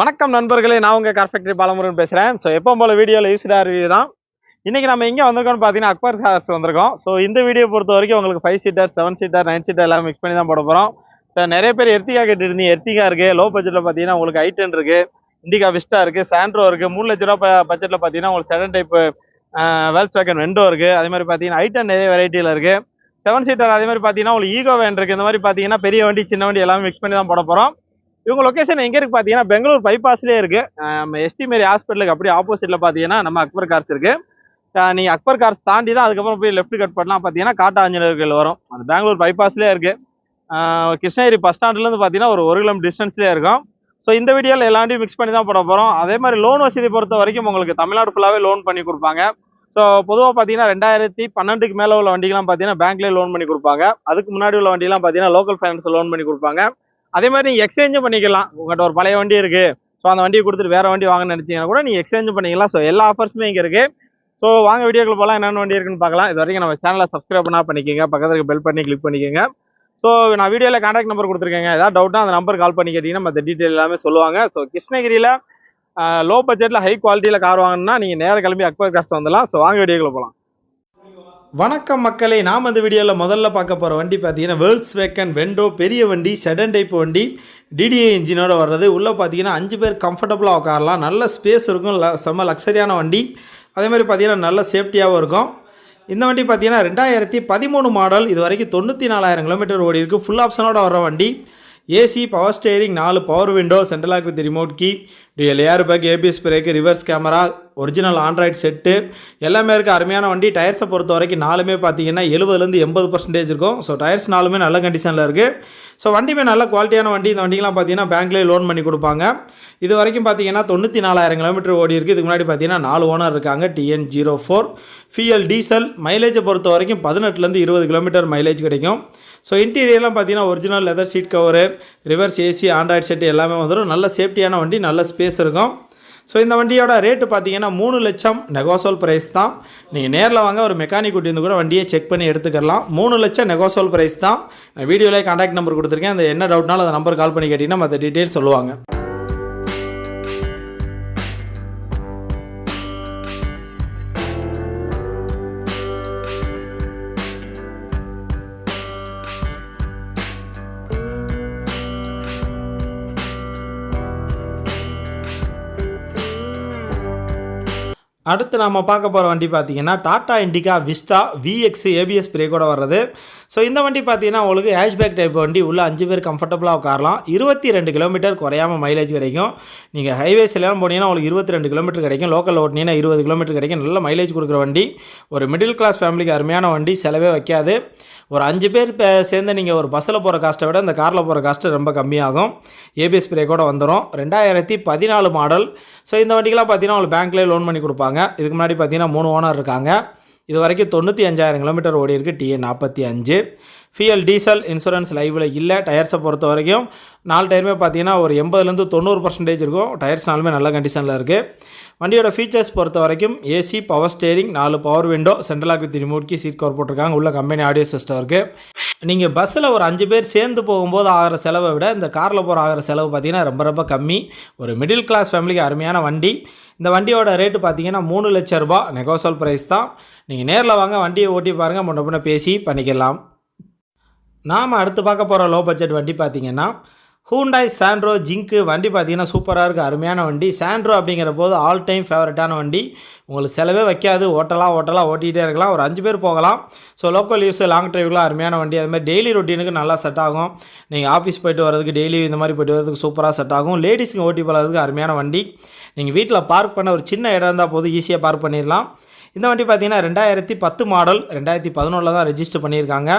வணக்கம் நண்பர்களே, நான் உங்கள் கார் ஃபேக்டரி பாலமுருகன் பேசுகிறேன். ஸோ எப்பவும் போல் வீடியோவில் யூஸ்டாக ரிவ்யூ தான். இன்றைக்கி நம்ம எங்கே வந்திருக்கோம்னு பார்த்தீங்கன்னா அக்பர் கார்ஸ் வந்திருக்கோம். ஸோ இந்த வீடியோ பொறுத்த வரைக்கும் உங்களுக்கு 5 சீட்டர் 7 சீட்டர் 9 சீட்டர் எல்லாம் மிக்ஸ் பண்ணி தான் போட போகிறோம். ஸோ நிறைய பேர் எர்த்திகா கேட்டுருந்தீங்க. எர்த்திகா இருக்குது, லோ பட்ஜெட்டில் பார்த்தீங்கன்னா உங்களுக்கு i10 இருக்குது, இண்டிகா விஸ்டா இருக்குது, சாண்ட்ரோ இருக்குது. 3 லட்ச ரூபா பட்ஜெட்டில் பார்த்தீங்கன்னா உங்களுக்கு செடன் டைப்பு வேல்ஸ்வேகன் வெண்டோ இருக்குது. அதே மாதிரி பார்த்தீங்கன்னா i10 நிறைய வெரைட்டியில் இருக்குது. 7 சீட்டர் அதே மாதிரி பார்த்தீங்கன்னா உங்களுக்கு ஈகோ வேன் இருக்குது. இந்த மாதிரி பார்த்தீங்கன்னா பெரிய வண்டி சின்ன வண்டி எல்லாமே மிக்ஸ் பண்ணி தான் போட போகிறோம். இவங்க லொகேஷன் எங்கே இருக்குது பார்த்தீங்கன்னா பெங்களூர் பைபாஸ்லேயே இருக்குது. நம்ம எஸ்டி மேரி ஹாஸ்பிட்டலுக்கு அப்படியே ஆப்போசிட்டில் பார்த்தீங்கன்னா நம்ம அக்பர் கார்ஸ் இருக்குது. நீங்கள் அக்பர் கார்ஸ் தாண்டி தான் அதுக்கப்புறம் போய் லெஃப்ட் கட் பண்ணலாம். பார்த்தீங்கன்னா காட்டா ஆஞ்சநேயர்கள் வரும். அது பெங்களூர் பைபாஸ்லேயே இருக்குது. கிருஷ்ணகிரி பஸ் ஸ்டாண்ட்லேருந்து பார்த்தீங்கன்னா ஒரு 1 கிலோமீட்டர் டிஸ்டன்ஸ்லேயே இருக்கும். ஸோ இந்த வீடியோவில் எல்லா வண்டியும் மிக்ஸ் பண்ணி தான் போட போகிறோம். அதே மாதிரி லோன் வசதி பொறுத்த வரைக்கும் உங்களுக்கு தமிழ்நாடு ஃபுல்லாகவே லோன் பண்ணி கொடுப்பாங்க. ஸோ பொதுவாக பார்த்தீங்கன்னா 2012க்கு மேலே உள்ள வண்டிகள்லாம் பார்த்தீங்கன்னா பேங்க்லேயே லோன் பண்ணி கொடுப்பாங்க. அதுக்கு முன்னாடி உள்ள வண்டிலாம் பார்த்தீங்கன்னா லோக்கல் ஃபைனான்ஸ் லோன் பண்ணி கொடுப்பாங்க. அதே மாதிரி நீங்கள் எக்ஸ்சேஞ்சும் பண்ணிக்கலாம். உங்கள்கிட்ட ஒரு பழைய வண்டி இருக்குது, ஸோ அந்த வண்டியை கொடுத்துட்டு வேறு வண்டி வாங்கன்னு நினச்சிங்கன்னா கூட நீங்கள் எக்ஸ்சேஞ்சும் பண்ணிக்கலாம். ஸோ எல்லா ஆஃபர்ஸுமே இங்கே இருக்குது. ஸோ வாங்க வீடியோக்குள்ள போகலாம். என்னென்ன வண்டி இருக்குன்னு பார்க்கலாம். இது வரைக்கும் நம்ம சேனலை சப்ஸ்கிரைப் பண்ணால் பண்ணிக்கோங்க, பக்கத்துக்கு பெல் பண்ணி கிளிக் பண்ணிக்கோங்க. ஸோ நான் வீடியோவில் கான்டாக்ட் நம்பர் கொடுத்துருக்கேங்க. ஏதாவது டவுட்னா அந்த நம்பர் கால் பண்ணி கேட்டிங்கன்னா மற்ற டீட்டெயில் எல்லாமே சொல்லுவாங்க. ஸோ கிருஷ்ணகிரியில் லோ பட்ஜெட்டில் ஹை குவாலிட்டியில் கார் வாங்கினா நீங்கள் நேராக கிளம்பி அக்பர் கார்ஸ் வந்துடலாம். ஸோ வாங்க வீடியோக்குள்ள போகலாம். வணக்கம் மக்களே, நாம் இந்த வீடியோவில் முதல்ல பார்க்க போகிற வண்டி பார்த்தீங்கன்னா வேல்ஸ்வேகன் வெண்டோ பெரிய வண்டி, செடன் டைப் வண்டி, டிடிஏ இன்ஜினோட வர்றது. உள்ளே பார்த்தீங்கன்னா 5 பேர் கம்ஃபர்டபுளாக உட்காரலாம். நல்ல ஸ்பேஸ் இருக்கும், செம்ம லக்ஸரியான வண்டி. அதே மாதிரி பார்த்தீங்கன்னா நல்ல சேஃப்டியாகவும் இருக்கும். இந்த வண்டி பார்த்தீங்கன்னா 2013 மாடல். இது வரைக்கும் 94,000 கிலோமீட்டர் ஓடி இருக்குது. ஃபுல் ஆப்ஷனோட வர வண்டி. AC, power steering, 4 power window, central lock with remote key, dual air bag, ABS brake, reverse camera, original Android set எல்லாமே இருக்குது. அருமையான வண்டி. டயர்ஸை பொறுத்த வரைக்கும் 4மே பார்த்தீங்கன்னா 70லேருந்து 80% இருக்கும். ஸோ டயர்ஸ் 4மே நல்ல கண்டிஷனில் இருக்குது. ஸோ வண்டியுமே நல்ல குவாலிட்டியான வண்டி. இந்த வண்டிக்கெலாம் பார்த்தீங்கன்னா பேங்க்லேயே லோன் பண்ணி கொடுப்பாங்க. இது வரைக்கும் பார்த்தீங்கன்னா 94,000 கிலோமீட்டர் ஓடி இருக்குது. இதுக்கு முன்னாடி பார்த்தீங்கன்னா 4 ஓனர் இருக்காங்க. TN04 ஃபியல் diesel. மைலேஜை பொறுத்த வரைக்கும் 18லேருந்து 20 கிலோமீட்டர் மைலேஜ் கிடைக்கும். ஸோ இன்டீரியர்லாம் பார்த்தீங்கன்னா original leather seat cover, reverse AC, Android set எல்லாமே வந்துடும். நல்ல சேஃப்டியான வண்டி, நல்ல ஸ்பேஸ் இருக்கும். ஸோ இந்த வண்டியோட ரேட்டு பார்த்தீங்கன்னா 3 லட்சம் நெகோசோல் ப்ரைஸ் தான். நீங்கள் நேரில் வாங்க, ஒரு மெக்கானிக் கூட்டி வந்து கூட வண்டியை செக் பண்ணி எடுத்துக்கலாம். 3 லட்சம் நெகோசோல் ப்ரைஸ் தான். நான் வீடியோவிலே கான்டாக்ட் நம்பர் கொடுத்துருக்கேன். அந்த என்ன டவுட்னாலும் அந்த நம்பர் கால் பண்ணி கேட்டிங்கன்னா மற்ற டீட்டெயில்ஸ் சொல்லுவாங்க. அடுத்து நம்ம பார்க்க போகிற வண்டி பார்த்தீங்கன்னா Tata Indica Vista VX ABS பிரேக்கோட வர்றது. ஸோ இந்த வண்டி பார்த்தீங்கன்னா உங்களுக்கு ஹேஷ்பேக் டைப் வண்டி. உள்ள 5 பேர் கம்ஃபர்டபுளாக உட்காரலாம். 22 கிலோமீட்டர் குறையாமல் மைலேஜ் கிடைக்கும். நீங்கள் ஹைவேஸ்லாம் போனீங்கன்னா உங்களுக்கு 22 கிலோமீட்டர் கிடைக்கும். லோக்கல் ஓட்டினீங்கன்னா 20 கிலோமீட்டர் கிடைக்கும். நல்ல மைலேஜ் கொடுக்குற வண்டி. ஒரு மிடில் கிளாஸ் ஃபேமிலிக்கு அருமையான வண்டி. செலவே வைக்காது. ஒரு 5 பேர் சேர்ந்து நீங்கள் ஒரு பஸ்ஸில் போகிற காஸ்ட்டை விட இந்த காரில் போகிற காஸ்ட்டு ரொம்ப கம்மியாகும். ஏபிஎஸ் பிரேக்கோட வந்துடும். 2014 மாடல். ஸோ இந்த வண்டிக்கெலாம் பார்த்தீங்கன்னா உங்களுக்கு பேங்க்லேயே லோன் பண்ணி கொடுப்பாங்க. இதுக்கு முன்னாடி பார்த்தீங்கன்னா 3 ஓனர் இருக்காங்க. இது வரைக்கும் 95,000 கிலோமீட்டர் ஓடி இருக்குது. TN45 ஃபியல் diesel. இன்சூரன்ஸ் லைவில் இல்லை. டயர்ஸை பொறுத்த வரைக்கும் 4 டயருமே பார்த்தீங்கன்னா ஒரு 80லேருந்து 90% இருக்கும். டயர்ஸ் 4மே நல்ல கண்டிஷனில் இருக்குது. வண்டியோட ஃபீச்சர்ஸ் பொறுத்த வரைக்கும் AC, power steering, 4 power window, central lock with remote key, seat cover போட்டிருக்காங்க. உள்ள கம்பெனி ஆடியோ சிஸ்டம் இருக்குது. நீங்கள் பஸ்ஸில் ஒரு 5 பேர் சேர்ந்து போகும்போது ஆகிற செலவை விட இந்த காரில் போகிற ஆகிற செலவு பார்த்தீங்கன்னா ரொம்ப கம்மி. ஒரு மிடில் கிளாஸ் ஃபேமிலிக்கு அருமையான வண்டி. இந்த வண்டியோட ரேட்டு பார்த்தீங்கன்னா 3 லட்சம் ரூபா நெகோசல் ப்ரைஸ் தான். நீங்கள் நேரில் வாங்க, வண்டியை ஓட்டி பாருங்கள், முன்ன பேசி பண்ணிக்கலாம். நாம் அடுத்து பார்க்க போகிற லோ பட்ஜெட் வண்டி பார்த்தீங்கன்னா ஹூண்டாய் சாண்ட்ரோ ஜிங்க்கு. வண்டி பார்த்தீங்கன்னா சூப்பராக இருக்குது, அருமையான வண்டி. சாண்ட்ரோ அப்படிங்கிற போது ஆல் டைம் ஃபேவரட்டான வண்டி. உங்களுக்கு செலவே வைக்காது. ஓட்டலாம் ஓட்டிகிட்டே இருக்கலாம். ஒரு 5 பேர் போகலாம். ஸோ லோக்கல் யூஸ், லாங் டிரைவ்லாம் அருமையான வண்டி. அது மாதிரி டெய்லி ரொட்டீனுக்கு நல்லா செட் ஆகும். நீங்கள் ஆஃபீஸ் போய்ட்டு வரதுக்கு, டெய்லி இந்த மாதிரி போய்ட்டு வரதுக்கு சூப்பராக செட் ஆகும். லேடிஸுங்க ஓட்டி போகிறதுக்கு அருமையான வண்டி. நீங்கள் வீட்டில் பார்க் பண்ண ஒரு சின்ன இடம் இருந்தால் போதும், ஈஸியாக பார்க் பண்ணிடலாம். இந்த வண்டி பார்த்தீங்கன்னா 2010 மாடல். 2011 தான் ரெஜிஸ்டர் பண்ணியிருக்காங்க.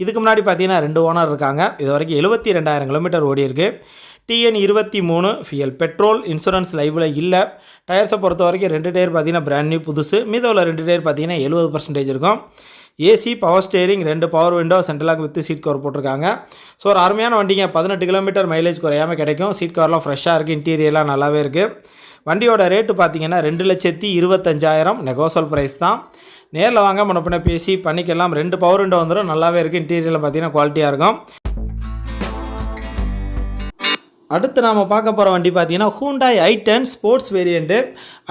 இதுக்கு முன்னாடி பார்த்தீங்கன்னா 2 ஓனர் இருக்காங்க. இது வரைக்கும் 72,000 கிலோமீட்டர் ஓடி இருக்குது. TN23 ஃபியல் petrol. இன்சூரன்ஸ் லைவில் இல்லை. டயர்ஸை பொறுத்த வரைக்கும் 2 டயர் பார்த்தீங்கன்னா பிராண்ட் நியூ புதுசு. மீதமுள்ள 2 டயர் பார்த்தீங்கன்னா 70% இருக்கும். AC, power steering, 2 power window, central lock with seat cover போட்டிருக்காங்க. ஸோ ஒரு அருமையான வண்டிங்க. 18 கிலோமீட்டர் மைலேஜ் குறையாமல் கிடைக்கும். சீட் கவர்லாம் ஃப்ரெஷ்ஷாக இருக்குது. இன்டீரியர்லாம் நல்லாவே இருக்குது. வண்டியோட ரேட்டு பார்த்தீங்கன்னா 2,25,000 நெகோசல் ப்ரைஸ் தான். நேரில் வாங்க, முன்ன பேசி பண்ணிக்கலாம். 2 பவர் விண்டோ வந்துடும். நல்லாவே இருக்குது. இன்டீரியரில் பார்த்தீங்கன்னா குவாலிட்டியாக இருக்கும். அடுத்து நாம் பார்க்க போகிற வண்டி பார்த்தீங்கன்னா Hyundai i10 sports variant.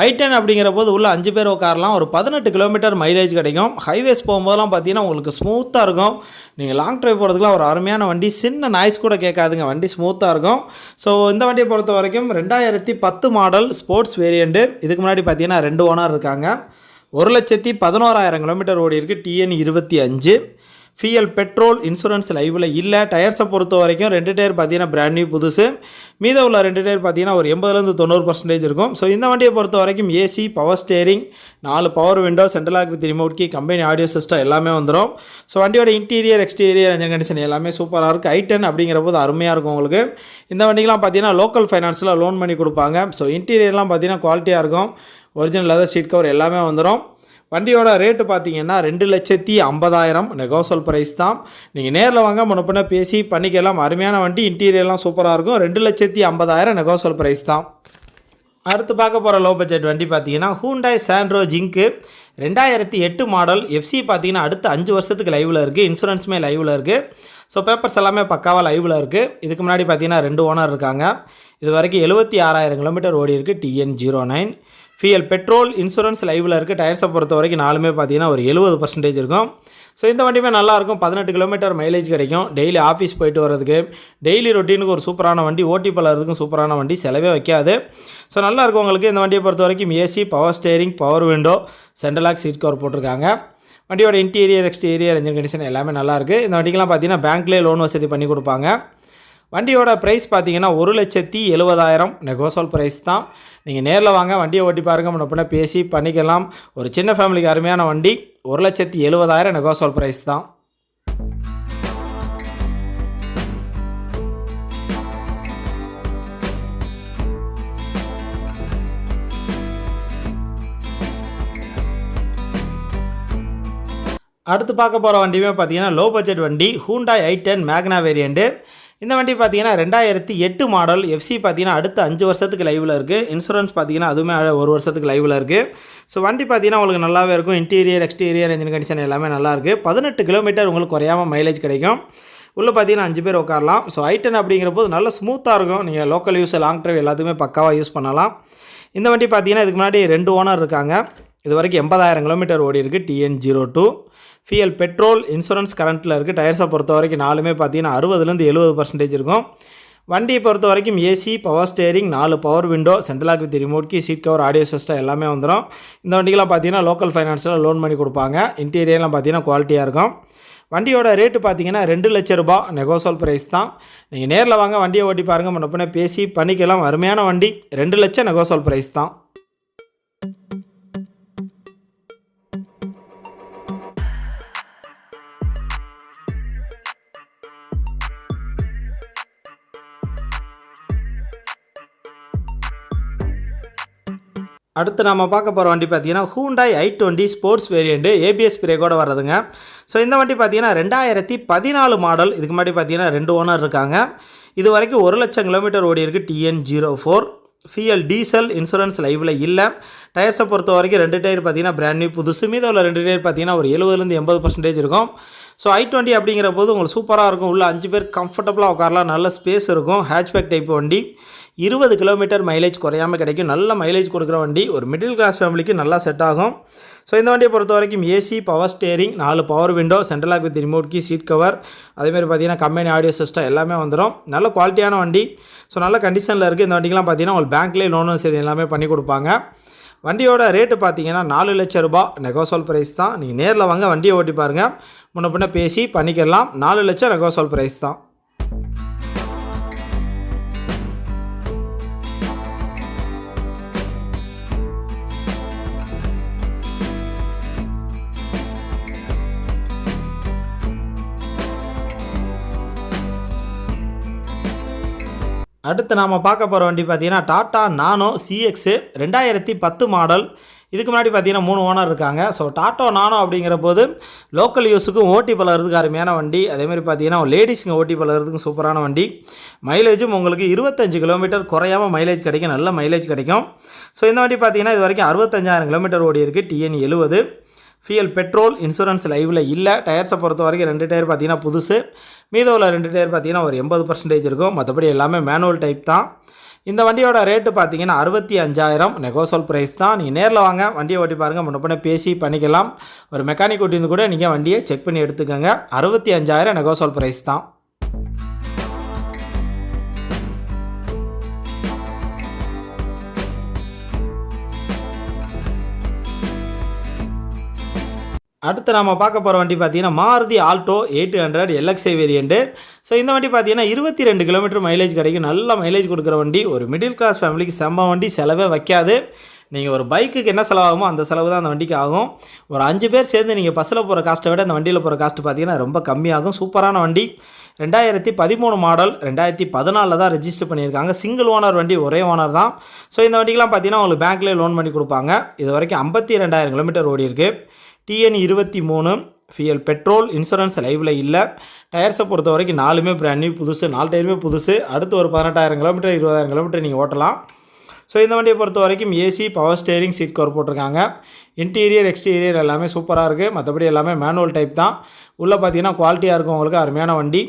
i10 அப்படிங்கிற போது உள்ள 5 பேர் உட்காரலாம். ஒரு 18 கிலோமீட்டர் மைலேஜ் கிடைக்கும். ஹைவேஸ் போகும்போதெல்லாம் பார்த்தீங்கன்னா உங்களுக்கு ஸ்மூத்தாக இருக்கும். நீங்கள் லாங் ட்ரைவ் போகிறதுக்குலாம் ஒரு அருமையான வண்டி. சின்ன நாய்ஸ் கூட கேட்காதுங்க, வண்டி ஸ்மூத்தாக இருக்கும். ஸோ இந்த வண்டியை பொறுத்த வரைக்கும் 2010 மாடல் ஸ்போர்ட்ஸ் வேரியண்ட்டு. இதுக்கு முன்னாடி பார்த்தீங்கன்னா 2 ஓனர் இருக்காங்க. 1,11,000 கிலோமீட்டர் ஓடி இருக்குது. TN 25. ஃபியல் பெட்ரோல் இன்சூரன்ஸ் லைவில் இல்லை. டயர்ஸை பொறுத்த வரைக்கும் 2 டயர் பார்த்தீங்கன்னா பிராண்ட் நியூ புதுசு. மீத உள்ள 2 டயர் பார்த்தீங்கன்னா ஒரு 80-90% இருக்கும். ஸோ இந்த வண்டியை பொறுத்த வரைக்கும் AC, power steering, 4 power window, central lock with remote key, company audio system எல்லாமே வந்துடும். ஸோ வண்டியோட இன்டீரியர், எக்ஸ்டீரியர், என்ஜின் கண்டிஷன் எல்லாமே சூப்பராக இருக்குது. i10 அப்படிங்கிற போது அருமையாக இருக்கும் உங்களுக்கு. இந்த வண்டிக்கெலாம் பார்த்தீங்கன்னா லோக்கல் ஃபைனான்ஸில் லோன் பண்ணி கொடுப்பாங்க. ஸோ இன்டீரியர்லாம் பார்த்தீங்கன்னா குவாலிட்டியாக இருக்கும். ஒரிஜினல் லெதர் சீட் கவர் எல்லாமே வந்துடும். வண்டியோட ரேட்டு பார்த்தீங்கன்னா 2,50,000 நெகோசல் ப்ரைஸ் தான். நீங்கள் நேரில் வாங்க, முன்னப்பின்ன பேசி பண்ணிக்கலாம். அருமையான வண்டி, இன்டீரியர்லாம் சூப்பராக இருக்கும். 2,50,000 நெகோசல் ப்ரைஸ் தான். அடுத்து பார்க்க போகிற லோ பட்ஜெட் வண்டி பார்த்தீங்கன்னா Hyundai Santro zinc. 2008 model. FC பார்த்தீங்கன்னா அடுத்த 5 வருஷத்துக்கு லைவில் இருக்குது. இன்சூரன்ஸுமே லைவில் இருக்குது. ஸோ பேப்பர்ஸ் எல்லாமே பக்காவாக லைவில் இருக்குது. இதுக்கு முன்னாடி பார்த்தீங்கன்னா 2 ஓனர் இருக்காங்க. இது வரைக்கும் 76,000 கிலோமீட்டர் ஓடி இருக்குது. TN 09. ஃபியல் பெட்ரோல் இன்சூரன்ஸ் லைவில் இருக்குது. டயர்ஸை பொறுத்த வரைக்கும் 4மே பார்த்தீங்கன்னா ஒரு 70% இருக்கும். ஸோ இந்த வண்டியுமே நல்லாயிருக்கும். 18 கிலோமீட்டர் மைலேஜ் கிடைக்கும். டெய்லி ஆஃபீஸ் போயிட்டு வரதுக்கு, டெய்லி ரொட்டீனுக்கு ஒரு சூப்பரான வண்டி. ஓட்டி பழகிறதுக்கும் சூப்பரான வண்டி, செலவே வைக்காது. ஸோ நல்லாயிருக்கும் உங்களுக்கு. இந்த வண்டியை பொறுத்த வரைக்கும் AC, power steering, power window, central lock seat cover போட்டிருக்காங்க. வண்டியோட இன்டீரியர், எக்ஸ்டீரியர், என்ஜின் கண்டிஷன் எல்லாமே நல்லாயிருக்கு. இந்த வண்டிக்கெலாம் பார்த்தீங்கன்னா பேங்க்லேயே லோன் வசதி பண்ணி கொடுப்பாங்க. வண்டியோட ப்ரைஸ் பார்த்தீங்கன்னா 1,70,000 நெகோசல் ப்ரைஸ் தான். நீங்கள் நேரில் வாங்க, வண்டியை ஓட்டி பாருங்கள், முன்னப்பின்ன பேசி பண்ணிக்கலாம். ஒரு சின்ன ஃபேமிலிக்கு அருமையான வண்டி. 1,70,000 நெகோசல் ப்ரைஸ் தான். அடுத்து பார்க்க போகிற வண்டியுமே பார்த்தீங்கன்னா லோ பட்ஜெட் வண்டி. ஹூண்டாய் i10 மேக்னா வேரியண்ட்டு. இந்த வண்டி பார்த்தீங்கன்னா 2008 மாடல். எஃப்சி பார்த்தீங்கன்னா அடுத்த 5 வருஷத்துக்கு லைவில் இருக்குது. இன்சூரன்ஸ் பார்த்தீங்கன்னா அதுவுமே 1 வருஷத்துக்கு லைவில் இருக்குது. ஸோ வண்டி பார்த்தீங்கன்னா உங்களுக்கு நல்லாவே இருக்கும். இன்டீரியர், எக்ஸ்டீரியர், என்ஜின் கண்டிஷன் எல்லாமே நல்லாயிருக்கு. 18 கிலோமீட்டர் உங்களுக்கு குறையாமல் மைலேஜ் கிடைக்கும். உள்ளே பார்த்தீங்கன்னா 5 பேர் உட்காரலாம். ஸோ i10 அப்படிங்கிற போது நல்ல ஸ்மூத்தாக இருக்கும். நீங்கள் லோக்கல் யூஸ், லாங் ட்ரைவ் எல்லாத்துக்குமே பக்காவாக யூஸ் பண்ணலாம். இந்த வண்டி பார்த்தீங்கன்னா இதுக்கு முன்னாடி 2 ஓனர் இருக்காங்க. இது வரைக்கும் 80,000 கிலோமீட்டர் ஓடி இருக்குது. TN 02. ஃபியல் பெட்ரோல் இன்சூரன்ஸ் கரண்ட்டில் இருக்குது. டயர்ஸை பொறுத்த வரைக்கும் 4மே பார்த்தீங்கன்னா 60-70% இருக்கும். வண்டியை பொறுத்த வரைக்கும் AC, power steering, 4 power window, central lock with remote key, seat cover, audio system எல்லாமே வந்துடும். இந்த வண்டிக்கெலாம் பார்த்தீங்கன்னா லோக்கல் ஃபைனான்ஸில் லோன் பண்ணி கொடுப்பாங்க. இன்டீரியர்லாம் பார்த்தீங்கன்னா குவாலிட்டியாக இருக்கும். வண்டியோட ரேட்டு பார்த்தீங்கன்னா 2,00,000 நெகோசல் ப்ரைஸ் தான். நீங்கள் நேரில் வாங்க, வண்டியை ஓட்டி பாருங்கள், முன்னப்பின்ன பேசி பண்ணிக்கலாம். அருமையான வண்டி. 2,00,000 நெகோசல் ப்ரைஸ் தான். அடுத்து நம்ம பார்க்க போகிற வண்டி பார்த்தீங்கன்னா Hyundai i20 sports variant. ABS பிரேக்கோடு வர்றதுங்க. ஸோ இந்த வண்டி பார்த்தீங்கன்னா 2014 மாடல். இதுக்கு முன்னாடி பார்த்தீங்கன்னா 2 ஓனர் இருக்காங்க. இது வரைக்கும் 1,00,000 கிலோமீட்டர் ஓடி இருக்குது. TN 04. ஃபியல் டீசல் இன்சூரன்ஸ் லைவில் இல்லை. டயர்ஸை பொறுத்த வரைக்கும் 2 டயர் பார்த்தீங்கன்னா பிராண்ட் நியூ புதுசு. மீத உள்ள 2 டயர் பார்த்தீங்கன்னா ஒரு 70-80% இருக்கும். ஸோ i20 அப்படிங்கிற போது உங்களுக்கு சூப்பராக இருக்கும். உள்ள 5 பேர் கம்ஃபர்டபுளாக உட்காரலாம். நல்ல ஸ்பேஸ் இருக்கும். ஹேட்ச்பேக் டைப் வண்டி. 20 கிலோமீட்டர் மைலேஜ் குறையாமல் கிடைக்கும். நல்ல மைலேஜ் கொடுக்குற வண்டி. ஒரு மிடில் கிளாஸ் ஃபேமிலிக்கு நல்லா செட் ஆகும். ஸோ இந்த வண்டியை பொறுத்த வரைக்கும் AC, power steering, 4 power window, central lock with remote key, seat cover, அதேமாதிரி பார்த்தீங்கன்னா கம்பெனி ஆடியோ சிஸ்டம் எல்லாமே வந்துடும். நல்ல குவாலிட்டியான வண்டி. ஸோ நல்ல கண்டிஷனில் இருக்குது. இந்த வண்டிக்கெலாம் பார்த்தீங்கன்னா உங்களுக்கு பேங்க்லேயே லோன் வசதி எல்லாமே பண்ணி கொடுப்பாங்க. வண்டியோட ரேட்டு பார்த்தீங்கன்னா 4,00,000 நெகோசல் ப்ரைஸ் தான். நீங்கள் நேரில் வாங்க, வண்டியை ஓட்டி பாருங்கள், முன்ன பின்ன பேசி பண்ணிக்கலாம். 4,00,000 நெகோசல் ப்ரைஸ் தான். அடுத்து நாம் பார்க்க போகிற வண்டி பார்த்தீங்கன்னா டாட்டா நானோ CX 2010 மாடல். இதுக்கு முன்னாடி பார்த்தீங்கன்னா 3 ஓனர் இருக்காங்க. ஸோ டாட்டா நானோ அப்படிங்கிற போது லோக்கல் யூஸுக்கும் ஓட்டி பழகிறதுக்கு அருமையான வண்டி. அதேமாதிரி பார்த்தீங்கன்னா லேடிஸுங்க ஓட்டி பழகிறதுக்கும் சூப்பரான வண்டி. மைலேஜும் உங்களுக்கு 25 கிலோமீட்டர் குறையாமல் மைலேஜ் கிடைக்கும். நல்ல மைலேஜ் கிடைக்கும். ஸோ இந்த வண்டி பார்த்தீங்கன்னா இது வரைக்கும் 65,000 கிலோமீட்டர் ஓடி இருக்குது. TN 70. ஃபியல் பெட்ரோல், இன்சூரன்ஸ் லைவில் இல்லை. டயர்ஸை பொறுத்த வரைக்கும் 2 டயர் பார்த்தீங்கன்னா புதுசு, மீதம் உள்ள 2 டயர் பார்த்தீங்கன்னா ஒரு 80% இருக்கும். மற்றபடி எல்லாமே மேனுவல் டைப் தான். இந்த வண்டியோட ரேட்டு பார்த்தீங்கன்னா 65,000 நெகோசல் ப்ரைஸ் தான். நீங்கள் நேரில் வாங்க, வண்டியை ஓட்டி பாருங்கள், முன்னப்பண்ண பேசி பண்ணிக்கலாம். ஒரு மெக்கானிக் ஓட்டி வந்து கூட நீங்கள் வண்டியை செக் பண்ணி எடுத்துக்கோங்க. 65,000 நெகோசல் ப்ரைஸ் தான். அடுத்து நம்ம பார்க்க போகிற வண்டி பார்த்தீங்கன்னா Maruti Alto 800 LXI variant. So இந்த வண்டி பார்த்தீங்கன்னா 22 கிலோமீட்டர் மைலேஜ் கிடைக்கும். நல்ல மைலேஜ் கொடுக்குற வண்டி. ஒரு மிடில் கிளாஸ் ஃபேமிலிக்கு செம்ம வண்டி, செலவே வைக்காது. நீங்கள் ஒரு பைக்குக்கு என்ன செலவாகுமோ அந்த செலவு தான் அந்த வண்டிக்கு ஆகும். ஒரு 5 பேர் சேர்ந்து நீங்கள் பஸ்ஸில் போகிற காஸ்ட்டை விட அந்த வண்டியில் போகிற காஸ்ட்டு பார்த்தீங்கன்னா ரொம்ப கம்மியாகும். சூப்பரான வண்டி. 2013 மாடல், 2014 தான் ரெஜிஸ்டர் பண்ணியிருக்காங்க. சிங்கிள் ஓனர் வண்டி, ஒரே ஓனர் தான். ஸோ இந்த வண்டிக்கெலாம் பார்த்தீங்கன்னா உங்களுக்கு பேங்க்லேயே லோன் பண்ணி கொடுப்பாங்க. இது வரைக்கும் 52,000 கிலோமீட்டர் ஓடி இருக்குது. TN 23, ஃபியல் பெட்ரோல், இன்சூரன்ஸ் லைவில் இல்லை. டயர்ஸை பொறுத்த வரைக்கும் 4மே பிராண்ட் நியூ புதுசு, 4 டயருமே புதுசு. அடுத்து ஒரு 18,000 கிலோமீட்டர் 20,000 கிலோமீட்டர் நீங்கள் ஓட்டலாம். ஸோ இந்த வண்டியை பொறுத்த வரைக்கும் AC, power steering, seat cover போட்டிருக்காங்க. இன்டீரியர், எக்ஸ்டீரியர் எல்லாமே சூப்பராக இருக்குது. மற்றபடி எல்லாமே மேனுவல் டைப் தான். உள்ளே பார்த்தீங்கன்னா குவாலிட்டியாக இருக்கும், உங்களுக்கு அருமையான வண்டி.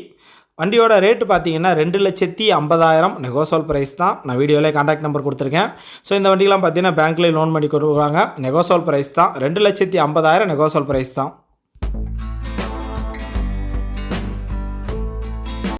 வண்டியோட ரேட்டு பார்த்தீங்கன்னா 2,50,000 நெகோசல் ப்ரைஸ் தான். நான் வீடியோவிலே கான்டாக்ட் நம்பர் கொடுத்துருக்கேன். ஸோ இந்த வண்டிக்கெலாம் பார்த்தீங்கன்னா பேங்க்லேயே லோன் பண்ணி கொடுக்குறாங்க. நெகோசல் ப்ரைஸ் தான். 2,50,000 நெகோசல் ப்ரைஸ் தான்.